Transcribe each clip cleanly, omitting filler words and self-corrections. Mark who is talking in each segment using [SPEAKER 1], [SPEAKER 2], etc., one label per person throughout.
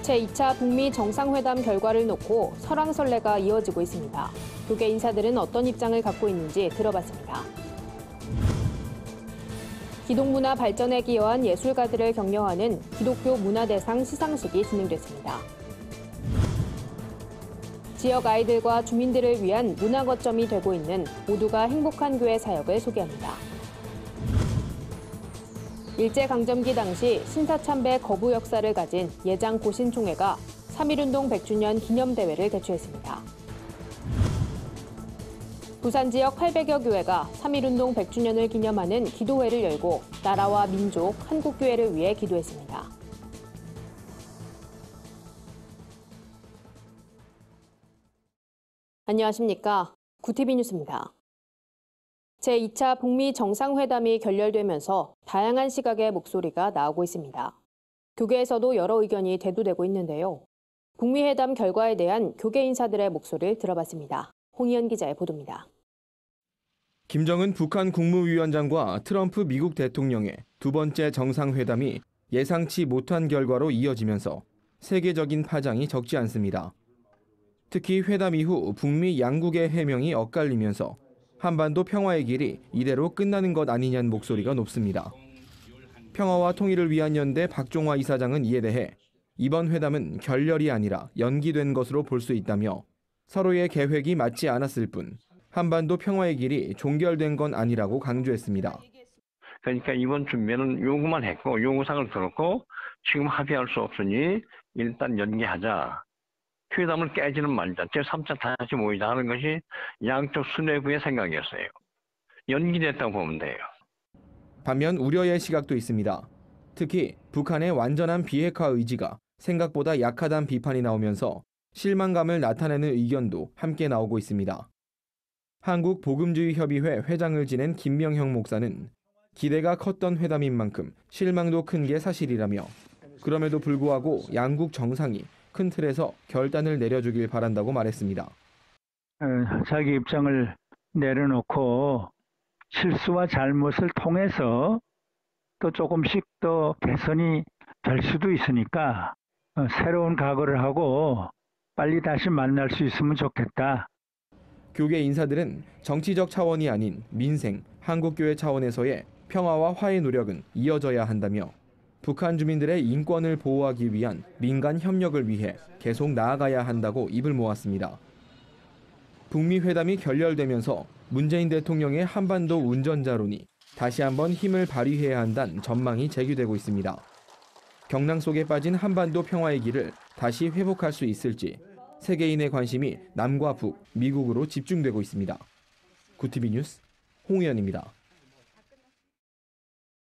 [SPEAKER 1] 제2차 북미 정상회담 결과를 놓고 설왕설래가 이어지고 있습니다. 교계 인사들은 어떤 입장을 갖고 있는지 들어봤습니다. 기독문화 발전에 기여한 예술가들을 격려하는 기독교 문화대상 시상식이 진행됐습니다. 지역 아이들과 주민들을 위한 문화 거점이 되고 있는 모두가 행복한 교회 사역을 소개합니다. 일제강점기 당시 신사참배 거부 역사를 가진 예장 고신총회가 3.1운동 100주년 기념대회를 개최했습니다. 부산 지역 800여 교회가 3.1운동 100주년을 기념하는 기도회를 열고 나라와 민족, 한국교회를 위해 기도했습니다. 안녕하십니까. 구티비 뉴스입니다. 제2차 북미 정상회담이 결렬되면서 다양한 시각의 목소리가 나오고 있습니다. 교계에서도 여러 의견이 대두되고 있는데요. 북미 회담 결과에 대한 교계 인사들의 목소리를 들어봤습니다. 홍희연 기자의 보도입니다.
[SPEAKER 2] 김정은 북한 국무위원장과 트럼프 미국 대통령의 두 번째 정상회담이 예상치 못한 결과로 이어지면서 세계적인 파장이 적지 않습니다. 특히 회담 이후 북미 양국의 해명이 엇갈리면서 한반도 평화의 길이 이대로 끝나는 것 아니냐는 목소리가 높습니다. 평화와 통일을 위한 연대 박종화 이사장은 이에 대해 이번 회담은 결렬이 아니라 연기된 것으로 볼 수 있다며 서로의 계획이 맞지 않았을 뿐 한반도 평화의 길이 종결된 건 아니라고 강조했습니다.
[SPEAKER 3] 그러니까 이번 준비는 요구만 했고 요구사항을 들었고 지금 합의할 수 없으니 일단 연기하자. 회담을 깨지는 말자. 제3차 다시 모이자 하는 것이 양쪽 수뇌부의 생각이었어요. 연기됐다고 보면 돼요.
[SPEAKER 2] 반면 우려의 시각도 있습니다. 특히 북한의 완전한 비핵화 의지가 생각보다 약하다는 비판이 나오면서 실망감을 나타내는 의견도 함께 나오고 있습니다. 한국복음주의협의회 회장을 지낸 김명형 목사는 기대가 컸던 회담인 만큼 실망도 큰 게 사실이라며 그럼에도 불구하고 양국 정상이 큰 틀에서 결단을 내려주길 바란다고 말했습니다.
[SPEAKER 4] 자기 입장을 내려놓고 실수와 잘못을 통해서 또 조금씩 더 개선이 될 수도 있으니까 새로운 각오를 하고 빨리 다시 만날 수 있으면 좋겠다.
[SPEAKER 2] 교계 인사들은 정치적 차원이 아닌 민생, 한국교회 차원에서의 평화와 화해 노력은 이어져야 한다며 북한 주민들의 인권을 보호하기 위한 민간 협력을 위해 계속 나아가야 한다고 입을 모았습니다. 북미 회담이 결렬되면서 문재인 대통령의 한반도 운전자론이 다시 한번 힘을 발휘해야 한다는 전망이 제기되고 있습니다. 경랑 속에 빠진 한반도 평화의 길을 다시 회복할 수 있을지 세계인의 관심이 남과 북, 미국으로 집중되고 있습니다. 구티비 뉴스 홍의연입니다.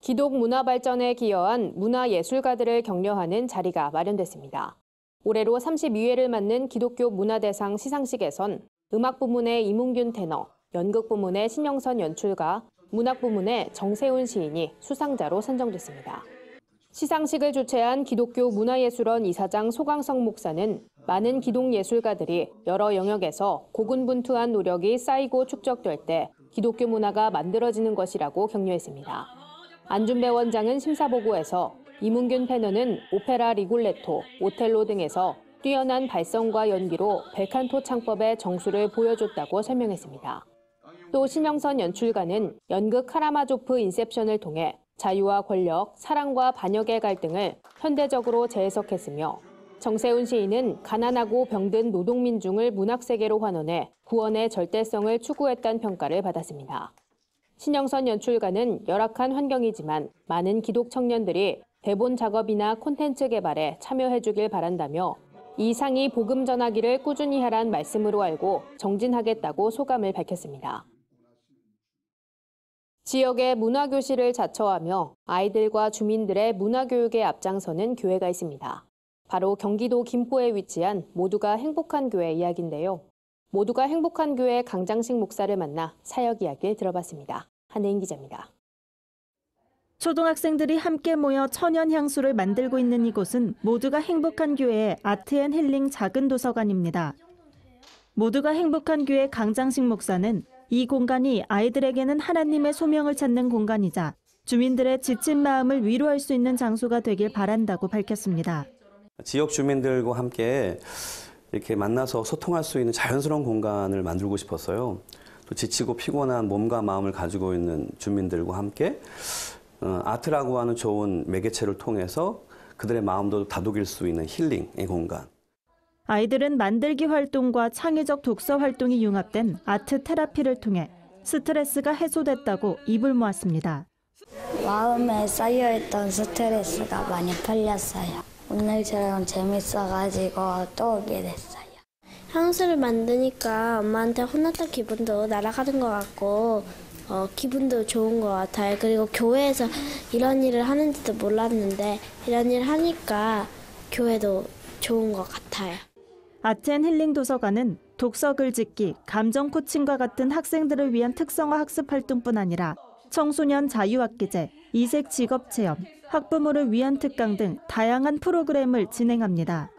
[SPEAKER 1] 기독 문화 발전에 기여한 문화예술가들을 격려하는 자리가 마련됐습니다. 올해로 32회를 맞는 기독교 문화대상 시상식에선 음악 부문의 이문균 테너, 연극 부문의 신영선 연출가, 문학 부문의 정세훈 시인이 수상자로 선정됐습니다. 시상식을 주최한 기독교 문화예술원 이사장 소강성 목사는 많은 기독 예술가들이 여러 영역에서 고군분투한 노력이 쌓이고 축적될 때 기독교 문화가 만들어지는 것이라고 격려했습니다. 안준배 원장은 심사보고에서 이문균 테너는 오페라 리골레토, 오텔로 등에서 뛰어난 발성과 연기로 벨칸토 창법의 정수를 보여줬다고 설명했습니다. 또 신영선 연출가는 연극 카라마조프 인셉션을 통해 자유와 권력, 사랑과 반역의 갈등을 현대적으로 재해석했으며 정세훈 시인은 가난하고 병든 노동민중을 문학세계로 환원해 구원의 절대성을 추구했다는 평가를 받았습니다. 신영선 연출가는 열악한 환경이지만 많은 기독 청년들이 대본 작업이나 콘텐츠 개발에 참여해주길 바란다며 이 상이 복음 전하기를 꾸준히 하란 말씀으로 알고 정진하겠다고 소감을 밝혔습니다. 지역의 문화교실을 자처하며 아이들과 주민들의 문화교육에 앞장서는 교회가 있습니다. 바로 경기도 김포에 위치한 모두가 행복한 교회 이야기인데요. 모두가 행복한 교회 강장식 목사를 만나 사역 이야기를 들어봤습니다. 한혜인 기자입니다.
[SPEAKER 5] 초등학생들이 함께 모여 천연 향수를 만들고 있는 이곳은 모두가 행복한 교회의 아트앤힐링 작은 도서관입니다. 모두가 행복한 교회 강장식 목사는 이 공간이 아이들에게는 하나님의 소명을 찾는 공간이자 주민들의 지친 마음을 위로할 수 있는 장소가 되길 바란다고 밝혔습니다.
[SPEAKER 6] 지역 주민들과 함께 이렇게 만나서 소통할 수 있는 자연스러운 공간을 만들고 싶었어요. 또 지치고 피곤한 몸과 마음을 가지고 있는 주민들과 함께 아트라고 하는 좋은 매개체를 통해서 그들의 마음도 다독일 수 있는 힐링의 공간.
[SPEAKER 5] 아이들은 만들기 활동과 창의적 독서 활동이 융합된 아트 테라피를 통해 스트레스가 해소됐다고 입을 모았습니다.
[SPEAKER 7] 마음에 쌓여있던 스트레스가 많이 풀렸어요. 오늘처럼 재밌어가지고 또 오게 됐어요.
[SPEAKER 8] 향수를 만드니까 엄마한테 혼났던 기분도 날아가는 것 같고 기분도 좋은 것 같아요. 그리고 교회에서 이런 일을 하는지도 몰랐는데 이런 일 하니까 교회도 좋은 것 같아요.
[SPEAKER 5] 아트앤힐링 도서관은 독서 글짓기, 감정 코칭과 같은 학생들을 위한 특성화 학습 활동뿐 아니라 청소년 자유학기제, 이색 직업체험, 학부모를 위한 특강 등 다양한 프로그램을 진행합니다.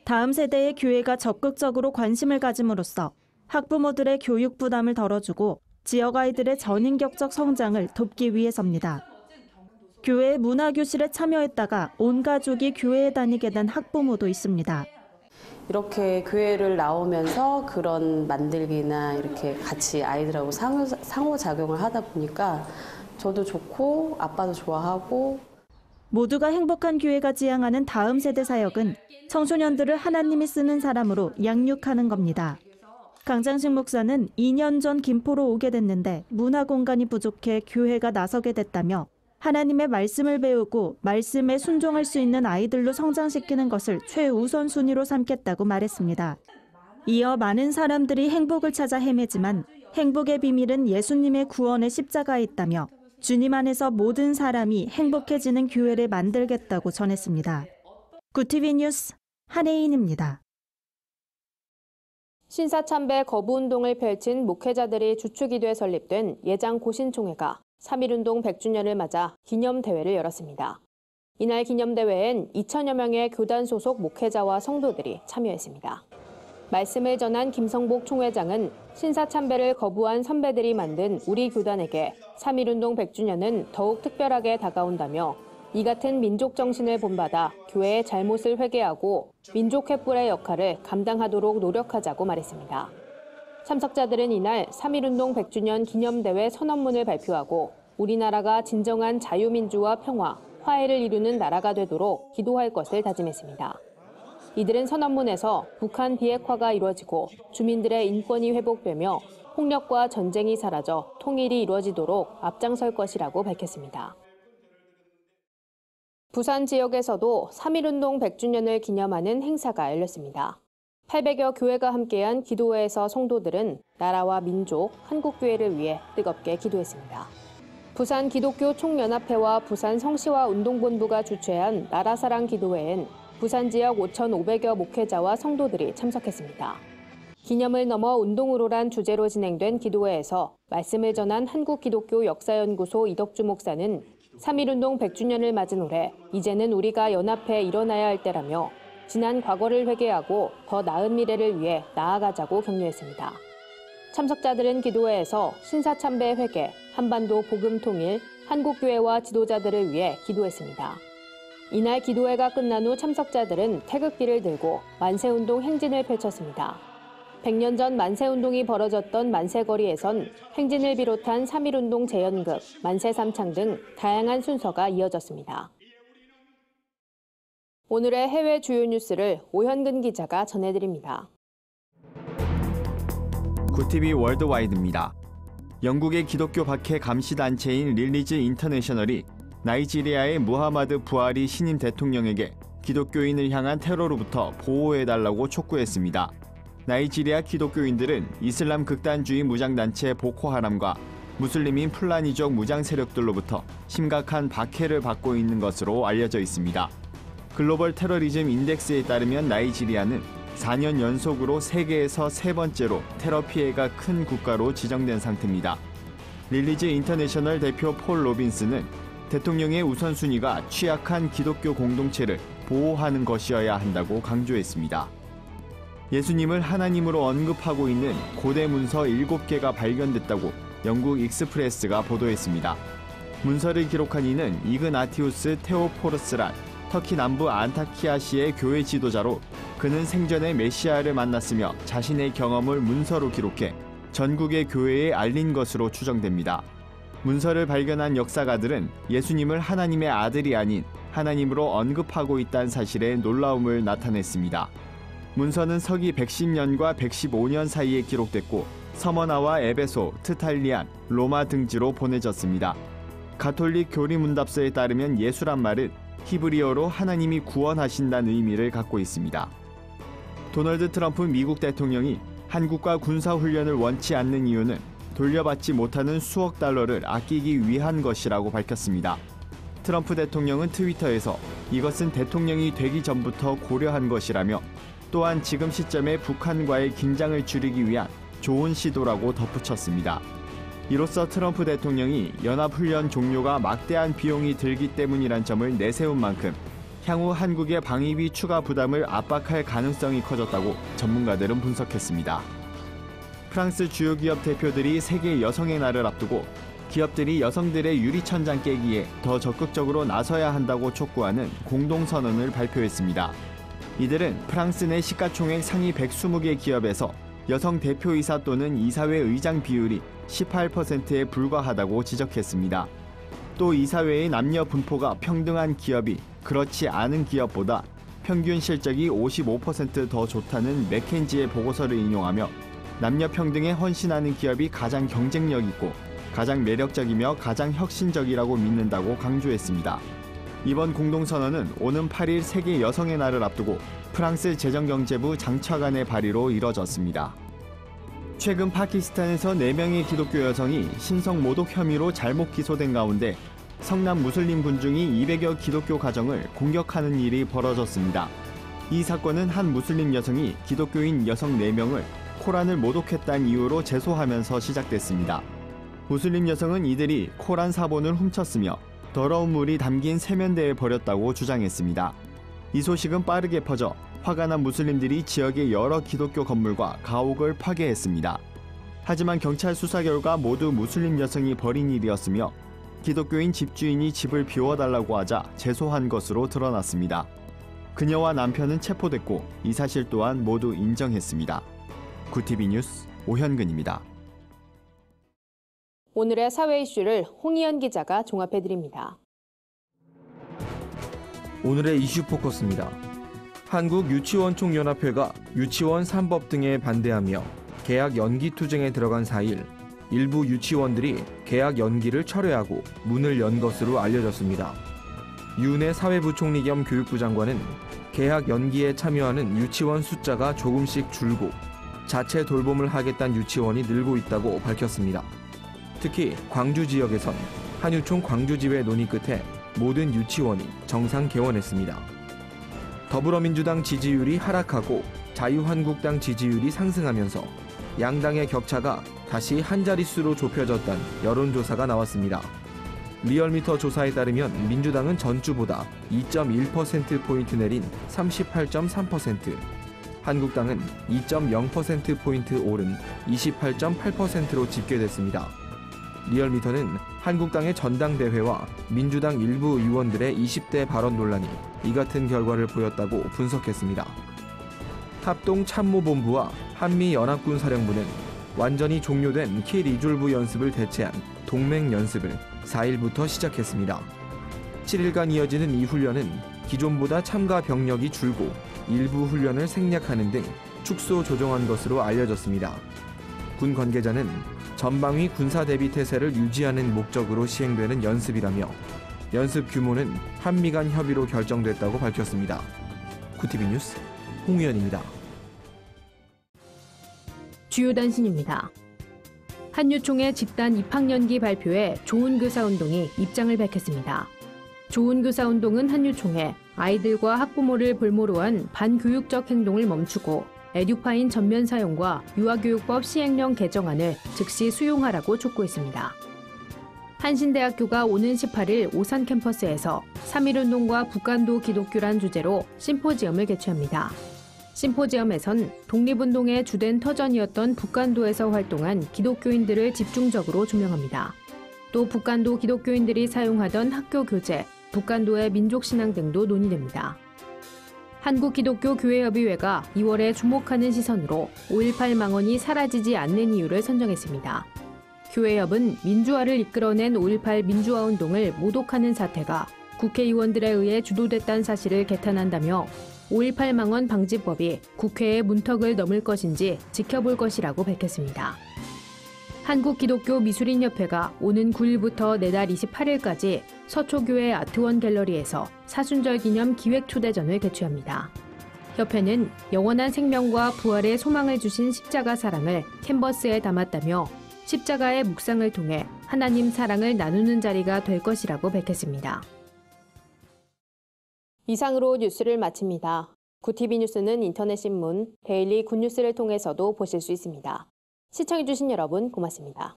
[SPEAKER 5] 다음 세대의 교회가 적극적으로 관심을 가짐으로써 학부모들의 교육 부담을 덜어주고 지역 아이들의 전인격적 성장을 돕기 위해서입니다. 교회 문화교실에 참여했다가 온 가족이 교회에 다니게 된 학부모도 있습니다.
[SPEAKER 9] 이렇게 교회를 나오면서 그런 만들기나 이렇게 같이 아이들하고 상호작용을 하다 보니까 저도 좋고 아빠도 좋아하고.
[SPEAKER 5] 모두가 행복한 교회가 지향하는 다음 세대 사역은 청소년들을 하나님이 쓰는 사람으로 양육하는 겁니다. 강장식 목사는 2년 전 김포로 오게 됐는데 문화 공간이 부족해 교회가 나서게 됐다며 하나님의 말씀을 배우고 말씀에 순종할 수 있는 아이들로 성장시키는 것을 최우선순위로 삼겠다고 말했습니다. 이어 많은 사람들이 행복을 찾아 헤매지만 행복의 비밀은 예수님의 구원의 십자가에 있다며 주님 안에서 모든 사람이 행복해지는 교회를 만들겠다고 전했습니다. 구티비 뉴스 한혜인입니다.
[SPEAKER 1] 신사참배 거부운동을 펼친 목회자들이 주축이 돼 설립된 예장 고신총회가 3.1운동 100주년을 맞아 기념대회를 열었습니다. 이날 기념대회엔 2,000여 명의 교단 소속 목회자와 성도들이 참여했습니다. 말씀을 전한 김성복 총회장은 신사참배를 거부한 선배들이 만든 우리 교단에게 3.1운동 100주년은 더욱 특별하게 다가온다며 이 같은 민족 정신을 본받아 교회의 잘못을 회개하고 민족 횃불의 역할을 감당하도록 노력하자고 말했습니다. 참석자들은 이날 3.1운동 100주년 기념대회 선언문을 발표하고 우리나라가 진정한 자유민주와 평화, 화해를 이루는 나라가 되도록 기도할 것을 다짐했습니다. 이들은 선언문에서 북한 비핵화가 이루어지고 주민들의 인권이 회복되며 폭력과 전쟁이 사라져 통일이 이루어지도록 앞장설 것이라고 밝혔습니다. 부산 지역에서도 3.1운동 100주년을 기념하는 행사가 열렸습니다. 800여 교회가 함께한 기도회에서 성도들은 나라와 민족, 한국교회를 위해 뜨겁게 기도했습니다. 부산 기독교 총연합회와 부산 성시화 운동본부가 주최한 나라사랑 기도회엔 부산 지역 5,500여 목회자와 성도들이 참석했습니다. 기념을 넘어 운동으로란 주제로 진행된 기도회에서 말씀을 전한 한국기독교 역사연구소 이덕주 목사는 3.1운동 100주년을 맞은 올해 이제는 우리가 연합해 일어나야 할 때라며 지난 과거를 회개하고 더 나은 미래를 위해 나아가자고 격려했습니다. 참석자들은 기도회에서 신사참배 회개, 한반도 복음 통일, 한국교회와 지도자들을 위해 기도했습니다. 이날 기도회가 끝난 후 참석자들은 태극기를 들고 만세운동 행진을 펼쳤습니다. 100년 전 만세운동이 벌어졌던 만세거리에선 행진을 비롯한 3.1운동 재연극, 만세 삼창 등 다양한 순서가 이어졌습니다. 오늘의 해외 주요 뉴스를 오현근 기자가 전해드립니다.
[SPEAKER 10] 구티비 월드와이드입니다. 영국의 기독교 박해 감시단체인 릴리즈 인터내셔널이 나이지리아의 무하마드 부하리 신임 대통령에게 기독교인을 향한 테러로부터 보호해달라고 촉구했습니다. 나이지리아 기독교인들은 이슬람 극단주의 무장단체 보코하람과 무슬림인 플라니족 무장 세력들로부터 심각한 박해를 받고 있는 것으로 알려져 있습니다. 글로벌 테러리즘 인덱스에 따르면 나이지리아는 4년 연속으로 세계에서 세 번째로 테러 피해가 큰 국가로 지정된 상태입니다. 릴리즈 인터내셔널 대표 폴 로빈스는 대통령의 우선순위가 취약한 기독교 공동체를 보호하는 것이어야 한다고 강조했습니다. 예수님을 하나님으로 언급하고 있는 고대 문서 7개가 발견됐다고 영국 익스프레스가 보도했습니다. 문서를 기록한 이는 이그나티우스 테오포르스란 터키 남부 안타키아시의 교회 지도자로 그는 생전에 메시아를 만났으며 자신의 경험을 문서로 기록해 전국의 교회에 알린 것으로 추정됩니다. 문서를 발견한 역사가들은 예수님을 하나님의 아들이 아닌 하나님으로 언급하고 있다는 사실에 놀라움을 나타냈습니다. 문서는 서기 110년과 115년 사이에 기록됐고 서머나와 에베소, 트탈리안, 로마 등지로 보내졌습니다. 가톨릭 교리문답서에 따르면 예수란 말은 히브리어로 하나님이 구원하신다는 의미를 갖고 있습니다. 도널드 트럼프 미국 대통령이 한국과 군사훈련을 원치 않는 이유는 돌려받지 못하는 수억 달러를 아끼기 위한 것이라고 밝혔습니다. 트럼프 대통령은 트위터에서 이것은 대통령이 되기 전부터 고려한 것이라며 또한 지금 시점에 북한과의 긴장을 줄이기 위한 좋은 시도라고 덧붙였습니다. 이로써 트럼프 대통령이 연합훈련 종료가 막대한 비용이 들기 때문이란 점을 내세운 만큼 향후 한국의 방위비 추가 부담을 압박할 가능성이 커졌다고 전문가들은 분석했습니다. 프랑스 주요 기업 대표들이 세계 여성의 날을 앞두고 기업들이 여성들의 유리천장 깨기에 더 적극적으로 나서야 한다고 촉구하는 공동선언을 발표했습니다. 이들은 프랑스 내 시가총액 상위 120개 기업에서 여성 대표이사 또는 이사회 의장 비율이 18%에 불과하다고 지적했습니다. 또 이사회의 남녀 분포가 평등한 기업이 그렇지 않은 기업보다 평균 실적이 55% 더 좋다는 맥켄지의 보고서를 인용하며 남녀 평등에 헌신하는 기업이 가장 경쟁력 있고 가장 매력적이며 가장 혁신적이라고 믿는다고 강조했습니다. 이번 공동선언은 오는 8일 세계 여성의 날을 앞두고 프랑스 재정경제부 장차관의 발의로 이뤄졌습니다. 최근 파키스탄에서 4명의 기독교 여성이 신성 모독 혐의로 잘못 기소된 가운데 성남 무슬림 군중이 200여 기독교 가정을 공격하는 일이 벌어졌습니다. 이 사건은 한 무슬림 여성이 기독교인 여성 4명을 코란을 모독했다는 이유로 제소하면서 시작됐습니다. 무슬림 여성은 이들이 코란 사본을 훔쳤으며 더러운 물이 담긴 세면대에 버렸다고 주장했습니다. 이 소식은 빠르게 퍼져 화가 난 무슬림들이 지역의 여러 기독교 건물과 가옥을 파괴했습니다. 하지만 경찰 수사 결과 모두 무슬림 여성이 벌인 일이었으며 기독교인 집주인이 집을 비워달라고 하자 제소한 것으로 드러났습니다. 그녀와 남편은 체포됐고 이 사실 또한 모두 인정했습니다. 구티비 뉴스 오현근입니다.
[SPEAKER 1] 오늘의 사회 이슈를 홍희연 기자가 종합해드립니다.
[SPEAKER 2] 오늘의 이슈 포커스입니다. 한국유치원총연합회가 유치원 3법 등에 반대하며 계약 연기 투쟁에 들어간 4일 일부 유치원들이 계약 연기를 철회하고 문을 연 것으로 알려졌습니다. 윤해 사회부총리 겸 교육부 장관은 계약 연기에 참여하는 유치원 숫자가 조금씩 줄고 자체 돌봄을 하겠다는 유치원이 늘고 있다고 밝혔습니다. 특히 광주 지역에선 한유총 광주지회 논의 끝에 모든 유치원이 정상 개원했습니다. 더불어민주당 지지율이 하락하고 자유한국당 지지율이 상승하면서 양당의 격차가 다시 한 자릿수로 좁혀졌다는 여론조사가 나왔습니다. 리얼미터 조사에 따르면 민주당은 전주보다 2.1%포인트 내린 38.3%, 한국당은 2.0%포인트 오른 28.8%로 집계됐습니다. 리얼미터는 한국당의 전당대회와 민주당 일부 의원들의 20대 발언 논란이 이 같은 결과를 보였다고 분석했습니다. 합동참모본부와 한미연합군사령부는 완전히 종료된 키 리졸브 연습을 대체한 동맹 연습을 4일부터 시작했습니다. 7일간 이어지는 이 훈련은 기존보다 참가 병력이 줄고 일부 훈련을 생략하는 등 축소 조정한 것으로 알려졌습니다. 군 관계자는 전방위 군사대비 태세를 유지하는 목적으로 시행되는 연습이라며 연습 규모는 한미 간 협의로 결정됐다고 밝혔습니다. 구티비 뉴스 홍우연입니다.
[SPEAKER 1] 주요 단신입니다. 한유총의 집단 입학연기 발표에 좋은교사운동이 입장을 밝혔습니다. 좋은교사운동은 한유총에 아이들과 학부모를 볼모로 한 반교육적 행동을 멈추고 에듀파인 전면 사용과 유아교육법 시행령 개정안을 즉시 수용하라고 촉구했습니다. 한신대학교가 오는 18일 오산 캠퍼스에서 3.1운동과 북한도 기독교란 주제로 심포지엄을 개최합니다. 심포지엄에선 독립운동의 주된 터전이었던 북한도에서 활동한 기독교인들을 집중적으로 조명합니다. 또 북한도 기독교인들이 사용하던 학교 교재, 북한도의 민족신앙 등도 논의됩니다. 한국기독교교회협의회가 2월에 주목하는 시선으로 5.18 망언이 사라지지 않는 이유를 선정했습니다. 교회협은 민주화를 이끌어낸 5.18 민주화운동을 모독하는 사태가 국회의원들에 의해 주도됐다는 사실을 개탄한다며 5.18 망언 방지법이 국회의 문턱을 넘을 것인지 지켜볼 것이라고 밝혔습니다. 한국기독교미술인협회가 오는 9일부터 내달 28일까지 서초교회 아트원 갤러리에서 사순절 기념 기획 초대전을 개최합니다. 협회는 영원한 생명과 부활의 소망을 주신 십자가 사랑을 캔버스에 담았다며 십자가의 묵상을 통해 하나님 사랑을 나누는 자리가 될 것이라고 밝혔습니다. 이상으로 뉴스를 마칩니다. 구TV 뉴스는 인터넷 신문, 데일리 굿뉴스를 통해서도 보실 수 있습니다. 시청해주신 여러분 고맙습니다.